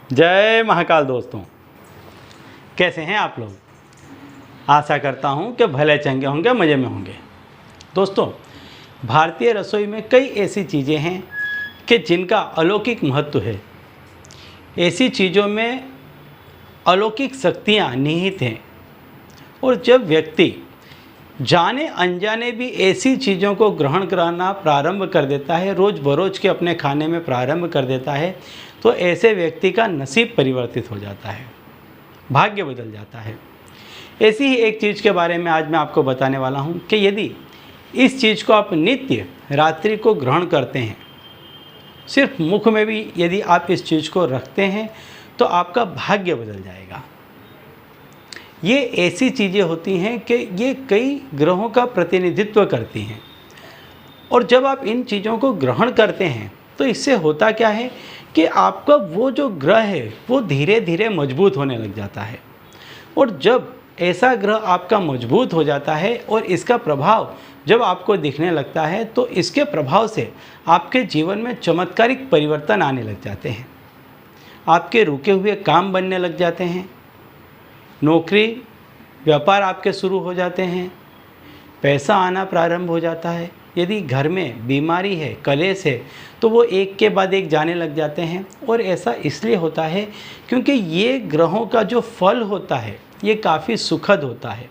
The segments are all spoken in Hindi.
जय महाकाल दोस्तों, कैसे हैं आप लोग। आशा करता हूं कि भले चंगे होंगे, मज़े में होंगे। दोस्तों, भारतीय रसोई में कई ऐसी चीज़ें हैं कि जिनका अलौकिक महत्व है। ऐसी चीज़ों में अलौकिक शक्तियाँ निहित हैं और जब व्यक्ति जाने अनजाने भी ऐसी चीज़ों को ग्रहण कराना प्रारंभ कर देता है, रोज़ बरोज़ के अपने खाने में प्रारंभ कर देता है, तो ऐसे व्यक्ति का नसीब परिवर्तित हो जाता है, भाग्य बदल जाता है। ऐसी ही एक चीज़ के बारे में आज मैं आपको बताने वाला हूँ कि यदि इस चीज़ को आप नित्य रात्रि को ग्रहण करते हैं, सिर्फ मुख में भी यदि आप इस चीज़ को रखते हैं तो आपका भाग्य बदल जाएगा। ये ऐसी चीज़ें होती हैं कि ये कई ग्रहों का प्रतिनिधित्व करती हैं और जब आप इन चीज़ों को ग्रहण करते हैं तो इससे होता क्या है कि आपका वो जो ग्रह है वो धीरे धीरे मजबूत होने लग जाता है। और जब ऐसा ग्रह आपका मजबूत हो जाता है और इसका प्रभाव जब आपको दिखने लगता है तो इसके प्रभाव से आपके जीवन में चमत्कारिक परिवर्तन आने लग जाते हैं। आपके रुके हुए काम बनने लग जाते हैं, नौकरी व्यापार आपके शुरू हो जाते हैं, पैसा आना प्रारंभ हो जाता है। यदि घर में बीमारी है, कलेश है, तो वो एक के बाद एक जाने लग जाते हैं। और ऐसा इसलिए होता है क्योंकि ये ग्रहों का जो फल होता है ये काफ़ी सुखद होता है।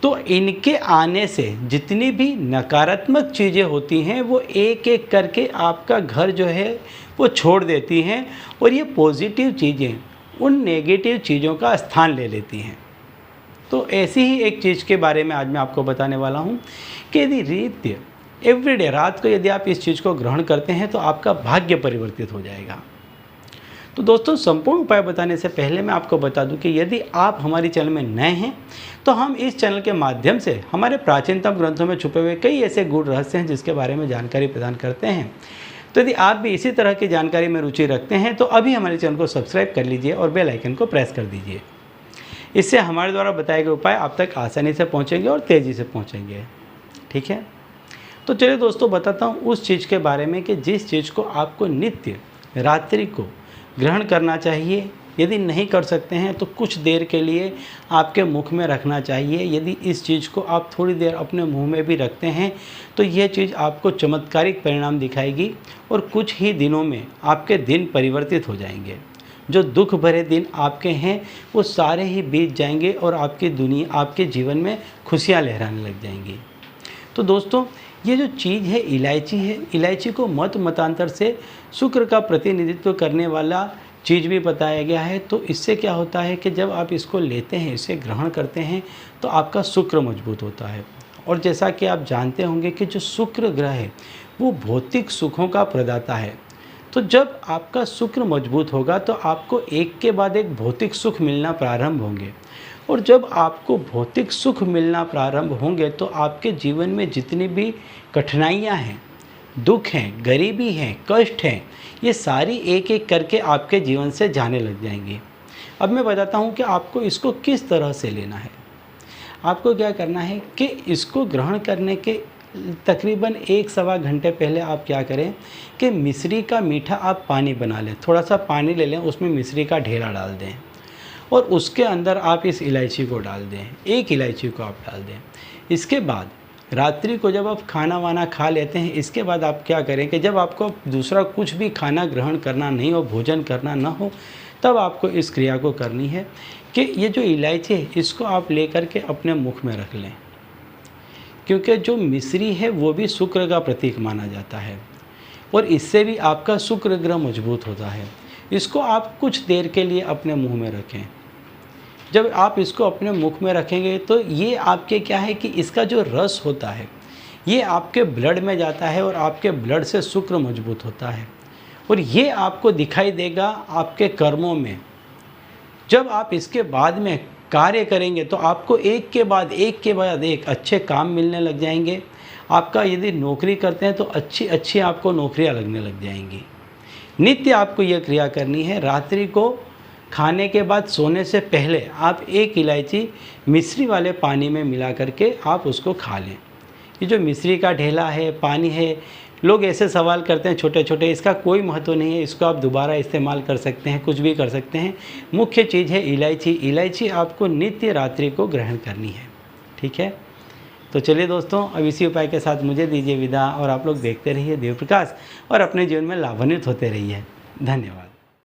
तो इनके आने से जितनी भी नकारात्मक चीज़ें होती हैं वो एक एक करके आपका घर जो है वो छोड़ देती हैं और ये पॉजिटिव चीज़ें उन नेगेटिव चीज़ों का स्थान ले लेती हैं। तो ऐसी ही एक चीज़ के बारे में आज मैं आपको बताने वाला हूँ कि यदि नित्य एवरीडे रात को यदि आप इस चीज़ को ग्रहण करते हैं तो आपका भाग्य परिवर्तित हो जाएगा। तो दोस्तों, संपूर्ण उपाय बताने से पहले मैं आपको बता दूं कि यदि आप हमारी चैनल में नए हैं तो हम इस चैनल के माध्यम से हमारे प्राचीनतम ग्रंथों में छुपे हुए कई ऐसे गूढ़ रहस्य हैं जिसके बारे में जानकारी प्रदान करते हैं। तो यदि आप भी इसी तरह की जानकारी में रुचि रखते हैं तो अभी हमारे चैनल को सब्सक्राइब कर लीजिए और बेल आइकन को प्रेस कर दीजिए। इससे हमारे द्वारा बताए गए उपाय आप तक आसानी से पहुंचेंगे और तेज़ी से पहुंचेंगे। ठीक है, तो चलिए दोस्तों, बताता हूं उस चीज़ के बारे में कि जिस चीज़ को आपको नित्य रात्रि को ग्रहण करना चाहिए। यदि नहीं कर सकते हैं तो कुछ देर के लिए आपके मुख में रखना चाहिए। यदि इस चीज़ को आप थोड़ी देर अपने मुंह में भी रखते हैं तो यह चीज़ आपको चमत्कारिक परिणाम दिखाएगी और कुछ ही दिनों में आपके दिन परिवर्तित हो जाएंगे। जो दुख भरे दिन आपके हैं वो सारे ही बीत जाएंगे और आपके जीवन में खुशियाँ लहराने लग जाएंगी। तो दोस्तों, ये जो चीज़ है इलायची है, इलायची को मतांतर से शुक्र का प्रतिनिधित्व करने वाला चीज़ भी बताया गया है। तो इससे क्या होता है कि जब आप इसको लेते हैं, इसे ग्रहण करते हैं तो आपका शुक्र मजबूत होता है। और जैसा कि आप जानते होंगे कि जो शुक्र ग्रह है वो भौतिक सुखों का प्रदाता है। तो जब आपका शुक्र मजबूत होगा तो आपको एक के बाद एक भौतिक सुख मिलना प्रारंभ होंगे और जब आपको भौतिक सुख मिलना प्रारंभ होंगे तो आपके जीवन में जितनी भी कठिनाइयाँ हैं, दुख हैं, गरीबी हैं, कष्ट हैं, ये सारी एक एक करके आपके जीवन से जाने लग जाएंगी। अब मैं बताता हूँ कि आपको इसको किस तरह से लेना है। आपको क्या करना है कि इसको ग्रहण करने के तकरीबन 1-1.25 घंटे पहले आप क्या करें कि मिश्री का मीठा आप पानी बना लें। थोड़ा सा पानी ले लें, उसमें मिश्री का ढेला डाल दें और उसके अंदर आप इस इलायची को डाल दें। एक इलायची को आप डाल दें। इसके बाद रात्रि को जब आप खाना वाना खा लेते हैं, इसके बाद आप क्या करें कि जब आपको दूसरा कुछ भी खाना ग्रहण करना नहीं हो, भोजन करना ना हो, तब आपको इस क्रिया को करनी है कि ये जो इलायची है इसको आप लेकर के अपने मुख में रख लें। क्योंकि जो मिश्री है वो भी शुक्र का प्रतीक माना जाता है और इससे भी आपका शुक्र ग्रह मजबूत होता है। इसको आप कुछ देर के लिए अपने मुंह में रखें। जब आप इसको अपने मुख में रखेंगे तो ये आपके क्या है कि इसका जो रस होता है ये आपके ब्लड में जाता है और आपके ब्लड से शुक्र मजबूत होता है और ये आपको दिखाई देगा आपके कर्मों में। जब आप इसके बाद में कार्य करेंगे तो आपको एक के बाद एक अच्छे काम मिलने लग जाएंगे। आपका यदि नौकरी करते हैं तो अच्छी आपको नौकरियां लगने लग जाएंगी। नित्य आपको यह क्रिया करनी है। रात्रि को खाने के बाद सोने से पहले आप एक इलायची मिश्री वाले पानी में मिला करके आप उसको खा लें। ये जो मिश्री का ढेला है, पानी है, लोग ऐसे सवाल करते हैं छोटे छोटे, इसका कोई महत्व नहीं है, इसको आप दोबारा इस्तेमाल कर सकते हैं, कुछ भी कर सकते हैं। मुख्य चीज़ है इलायची। इलायची आपको नित्य रात्रि को ग्रहण करनी है, ठीक है। तो चलिए दोस्तों, अब इसी उपाय के साथ मुझे दीजिए विदा, और आप लोग देखते रहिए देव प्रकाश और अपने जीवन में लाभान्वित होते रहिए। धन्यवाद।